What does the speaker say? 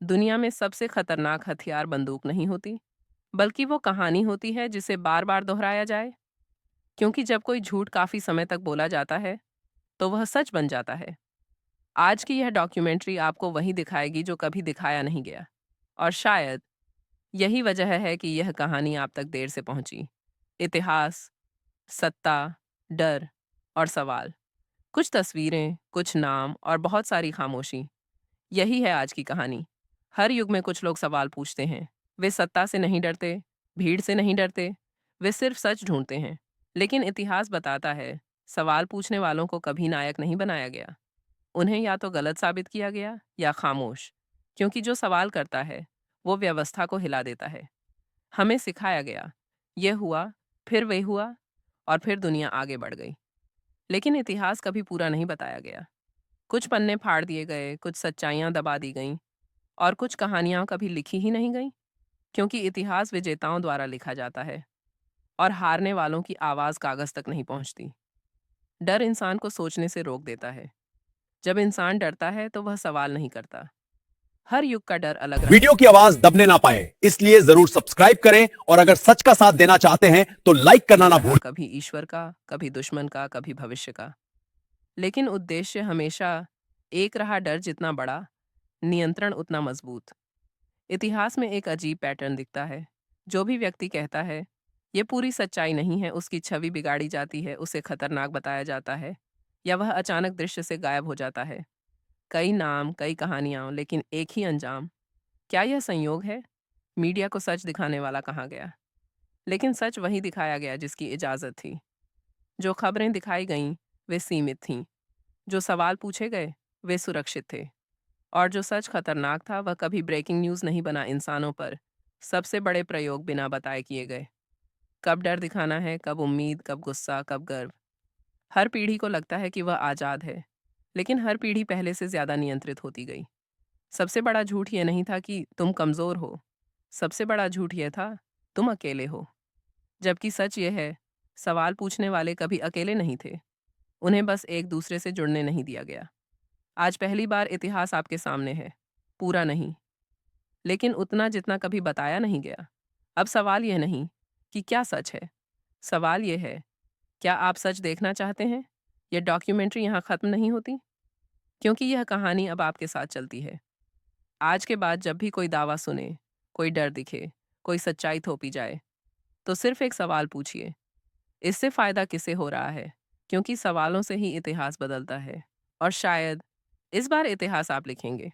दुनिया में सबसे खतरनाक हथियार बंदूक नहीं होती, बल्कि वो कहानी होती है जिसे बार बार दोहराया जाए। क्योंकि जब कोई झूठ काफी समय तक बोला जाता है, तो वह सच बन जाता है। आज की यह डॉक्यूमेंट्री आपको वही दिखाएगी जो कभी दिखाया नहीं गया। और शायद यही वजह है कि यह कहानी आप तक देर से पहुंची। इतिहास, सत्ता, डर और सवाल। कुछ तस्वीरें, कुछ नाम और बहुत सारी खामोशी। यही है आज की कहानी। हर युग में कुछ लोग सवाल पूछते हैं। वे सत्ता से नहीं डरते, भीड़ से नहीं डरते, वे सिर्फ सच ढूंढते हैं। लेकिन इतिहास बताता है, सवाल पूछने वालों को कभी नायक नहीं बनाया गया। उन्हें या तो गलत साबित किया गया या खामोश। क्योंकि जो सवाल करता है, वो व्यवस्था को हिला देता है। हमें सिखाया गया, यह हुआ, फिर वे हुआ, और फिर दुनिया आगे बढ़ गई। लेकिन इतिहास कभी पूरा नहीं बताया गया। कुछ पन्ने फाड़ दिए गए, कुछ सच्चाइयां दबा दी गईं, और कुछ कहानियां कभी लिखी ही नहीं गईं। क्योंकि इतिहास विजेताओं द्वारा लिखा जाता है, और हारने वालों की आवाज कागज तक नहीं पहुंचती। डर इंसान को सोचने से रोक देता है। जब इंसान डरता है तो वह सवाल नहीं करता। हर युग का डर अलग रहा वीडियो है। की आवाज दबने ना पाए, इसलिए जरूर सब्सक्राइब करें और अगर सच का साथ देना चाहते हैं तो लाइक करना एक ना रहा भूलें। कभी ईश्वर का, कभी दुश्मन का, कभी भविष्य का। लेकिन उद्देश्य हमेशा एक रहा, डर जितना बड़ा, नियंत्रण उतना मजबूत। इतिहास में एक अजीब पैटर्न दिखता है। जो भी व्यक्ति कहता है ये पूरी सच्चाई नहीं है, उसकी छवि बिगाड़ी जाती है, उसे खतरनाक बताया जाता है, या वह अचानक दृश्य से गायब हो जाता है। कई नाम, कई कहानियां, लेकिन एक ही अंजाम। क्या यह संयोग है? मीडिया को सच दिखाने वाला कहाँ गया? लेकिन सच वही दिखाया गया जिसकी इजाजत थी। जो खबरें दिखाई गईं, वे सीमित थीं। जो सवाल पूछे गए, वे सुरक्षित थे। और जो सच खतरनाक था, वह कभी ब्रेकिंग न्यूज़ नहीं बना। इंसानों पर सबसे बड़े प्रयोग बिना बताए किए गए। कब डर दिखाना है, कब उम्मीद, कब गुस्सा, कब गर्व। हर पीढ़ी को लगता है कि वह आज़ाद है, लेकिन हर पीढ़ी पहले से ज़्यादा नियंत्रित होती गई। सबसे बड़ा झूठ यह नहीं था कि तुम कमज़ोर हो। सबसे बड़ा झूठ यह था, तुम अकेले हो। जबकि सच यह है, सवाल पूछने वाले कभी अकेले नहीं थे। उन्हें बस एक दूसरे से जुड़ने नहीं दिया गया। आज पहली बार इतिहास आपके सामने है। पूरा नहीं, लेकिन उतना जितना कभी बताया नहीं गया। अब सवाल यह नहीं कि क्या सच है। सवाल यह है, क्या आप सच देखना चाहते हैं? यह डॉक्यूमेंट्री यहाँ ख़त्म नहीं होती, क्योंकि यह कहानी अब आपके साथ चलती है। आज के बाद जब भी कोई दावा सुने, कोई डर दिखे, कोई सच्चाई थोपी जाए, तो सिर्फ एक सवाल पूछिए, इससे फ़ायदा किसे हो रहा है? क्योंकि सवालों से ही इतिहास बदलता है। और शायद इस बार इतिहास आप लिखेंगे।